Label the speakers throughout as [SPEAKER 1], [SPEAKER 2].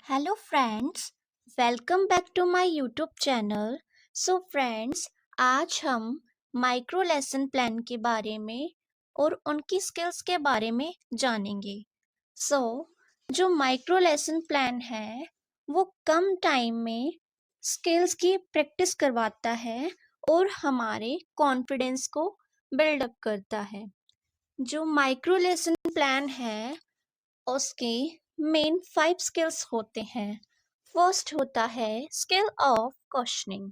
[SPEAKER 1] Hello friends, welcome back to my YouTube channel. So friends, आज हम micro lesson plan के बारे में और उनकी स्किल्स के बारे में जानेंगे। सो जो माइक्रो लेसन प्लान है वो कम टाइम में स्किल्स की प्रैक्टिस करवाता है और हमारे कॉन्फिडेंस को बिल्डअप करता है। जो माइक्रो लेसन प्लान है उसके मेन 5 स्किल्स होते हैं। फर्स्ट होता है स्किल ऑफ क्वेश्चनिंग,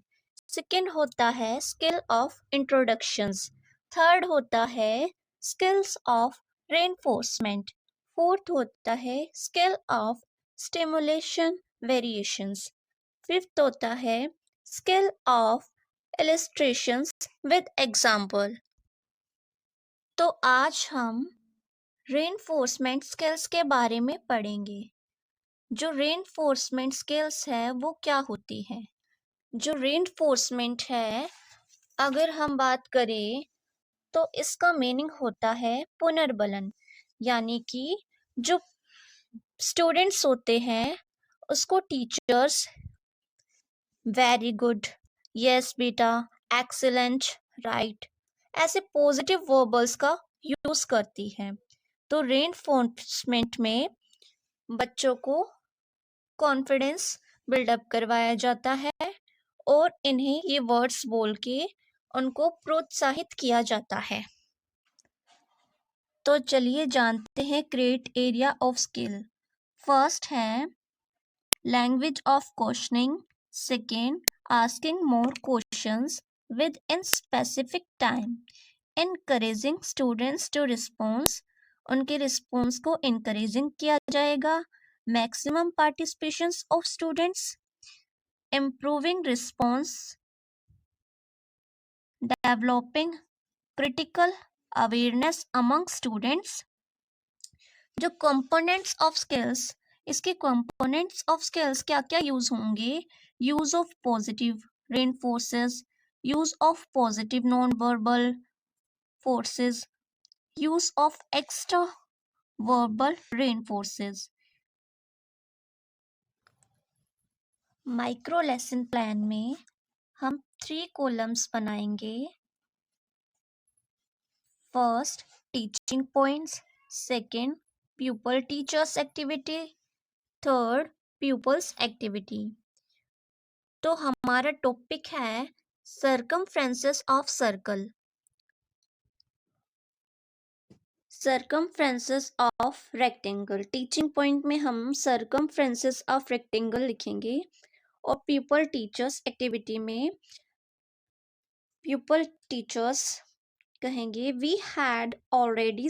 [SPEAKER 1] सेकंड होता है स्किल ऑफ इंट्रोडक्शंस, थर्ड होता है स्किल्स ऑफ रेनफोर्समेंट, फोर्थ होता है skill of stimulation variations, fifth होता है skill of illustrations with example. तो आज हम रेनफोर्समेंट स्किल्स के बारे में पढ़ेंगे। जो रेनफोर्समेंट स्किल्स है वो क्या होती है? जो रेनफोर्समेंट है, अगर हम बात करें तो इसका मीनिंग होता है पुनर्बलन, यानी कि जो स्टूडेंट्स होते हैं उसको टीचर्स वेरी गुड, यस बेटा, एक्सीलेंट, राइट ऐसे पॉजिटिव वर्बल्स का यूज करती है। तो रेनफोर्समेंट में बच्चों को कॉन्फिडेंस बिल्डअप करवाया जाता है और इन्हें ये वर्ड्स बोल के उनको प्रोत्साहित किया जाता है। तो चलिए जानते हैं create area of skill. First है language of questioning, second asking more questions within specific time, encouraging students to response, उनके रिस्पॉन्स को इनकरेजिंग किया जाएगा, maximum participation of students, improving response, developing critical awareness among students। जो components of skills, इसके components of skills क्या क्या use होंगे? Use of positive reinforces, use of positive non verbal forces, use of extra verbal reinforces। Micro lesson plan में हम 3 columns बनाएंगे। First teaching points, second pupil teachers activity, third pupils activity। तो हमारा topic है circumferences of circle. Circumferences of rectangle, teaching point में हम circumferences of rectangle लिखेंगे और pupil टीचर्स एक्टिविटी में pupil टीचर्स कहेंगे we had already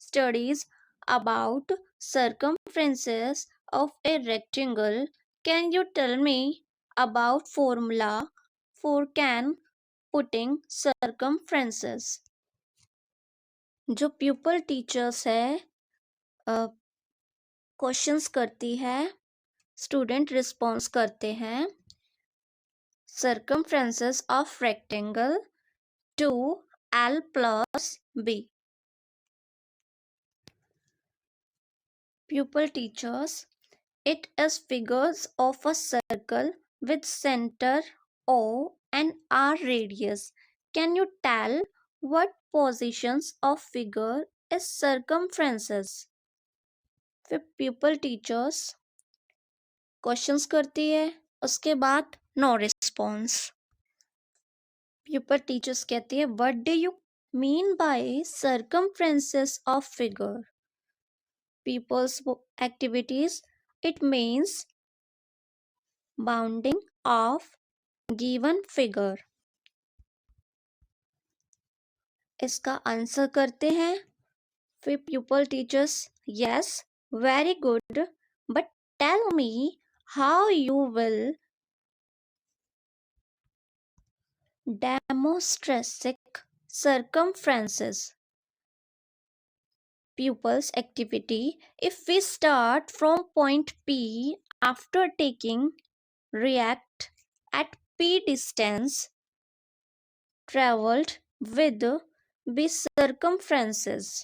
[SPEAKER 1] studies about circumferences of a rectangle. Can you tell me about formula for can putting circumferences? जो pupil teachers है questions करती है, स्टूडेंट रिस्पॉन्स करते हैं। circumferences of rectangle 2l plus b। Pupil teachers, it is figures of a circle with center O and R radius. Can you tell what positions of figure is circumferences? फिर pupil teachers questions करती है, उसके बाद no response. pupil teachers कहती है what do you mean by circumferences of figure? Pupils activities, it means bounding of given figure। इसका answer करते हैं। फिर pupil teachers, yes, very good, but tell me how you will demonstrate circumferences। Pupils activity, if we start from point P after taking react at P distance traveled with B circumferences।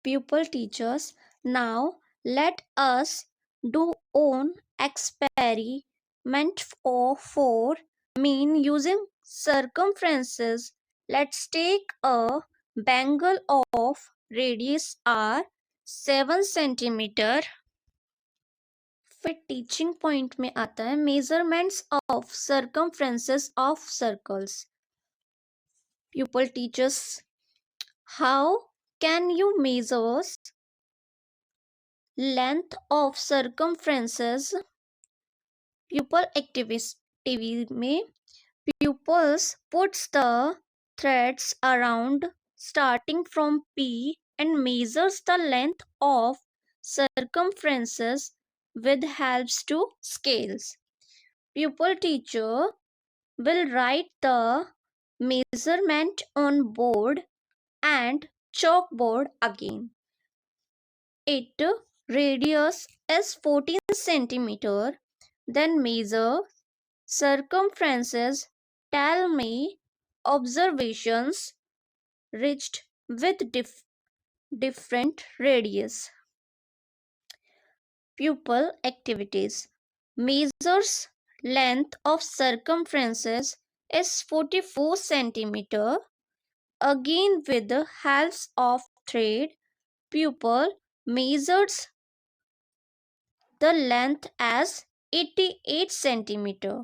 [SPEAKER 1] Pupil teachers, now let us do on experiment for mean using circumferences. Let's take a bangle of radius r 7 centimeter. फिर teaching point में आता है measurements of circumferences of circles. Pupil teaches how can you measure length of circumferences. Pupil activity में pupils puts the threads around starting from P and measures the length of circumferences with helps to scales. Pupil teacher will write the measurement on board and chalkboard again. It radius is 14 centimeter. Then measure circumferences. Tell me observations reached with different radius. Pupil activities. Measures length of circumferences is 44 centimeter. Again with the help of thread, pupil measures the length as 88 centimeter.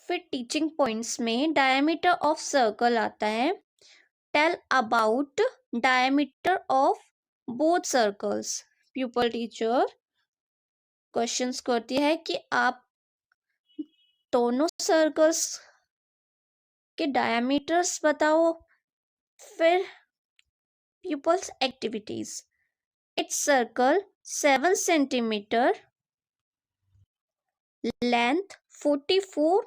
[SPEAKER 1] फिर teaching points में diameter of circle आता है. Tell about diameter of both circles. Pupil teacher questions करती है कि आप दोनों circles के डायमीटर्स बताओ. फिर pupils activities. Its circle 7 centimeter, length 44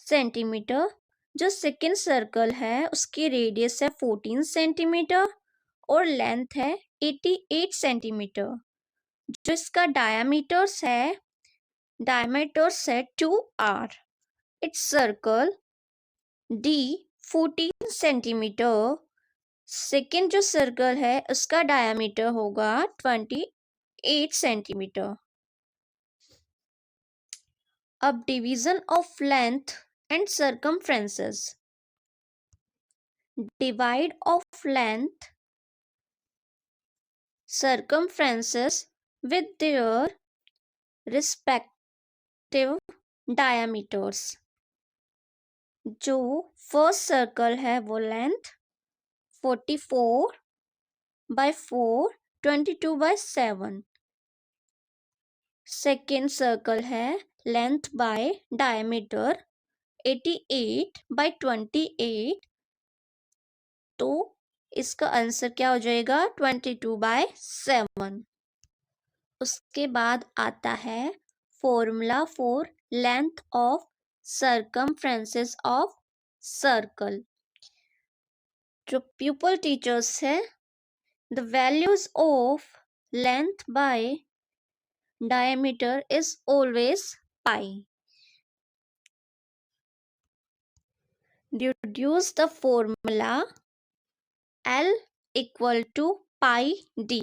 [SPEAKER 1] centimetre. जो सेकेंड सर्कल है उसकी रेडियस है 14 सेंटीमीटर और लेंथ है 88 सेंटीमीटर. जो इसका डायमीटर्स है 2r. It's circle D 14 centimetre. Second जो सर्कल है उसका डायमीटर होगा 28 सेंटीमीटर. अब division of length and circumferences. Divide of length circumferences with their respective diameters. जो फर्स्ट सर्कल है वो length 44 by 4 22 by 7. Second circle है लेंथ बाय डायमीटर 88 by 28. तो इसका आंसर क्या हो जाएगा 22 by 7. उसके बाद आता है formula for length of circumferences of circle. जो प्यूपल टीचर्स है the values of length bye diameter is always pi. Deduce the formula L equal to pi d.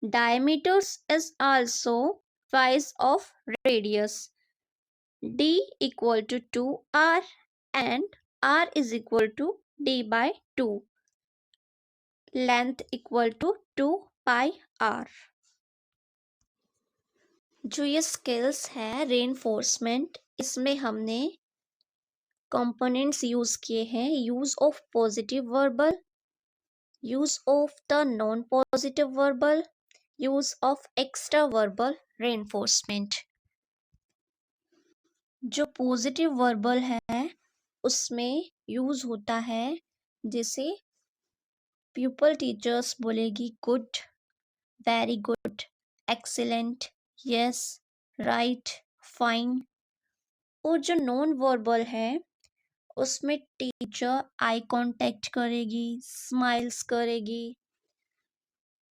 [SPEAKER 1] Diameters is also twice of radius. D equal to 2r and r is equal to d by 2. Length equal to 2 pi r. जो ये skills है reinforcement, इसमें हमने components use किए हैं. Use of positive verbal, use of the non positive verbal, use of extra verbal reinforcement. जो positive verbal है उसमें यूज होता है जैसे प्यूपल टीचर्स बोलेगी good, very good, excellent, yes, right, fine. और जो नॉन वर्बल है उसमें टीचर आई कांटेक्ट करेगी, स्माइल्स करेगी.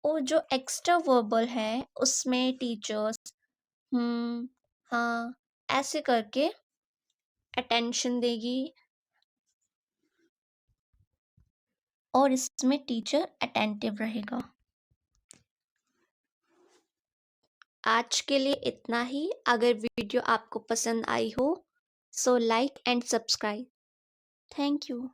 [SPEAKER 1] और जो एक्स्ट्रा वर्बल है उसमें टीचर्स हाँ ऐसे करके अटेंशन देगी और इसमें टीचर अटेंटिव रहेगा. आज के लिए इतना ही। अगर वीडियो आपको पसंद आई हो so like and subscribe. Thank you.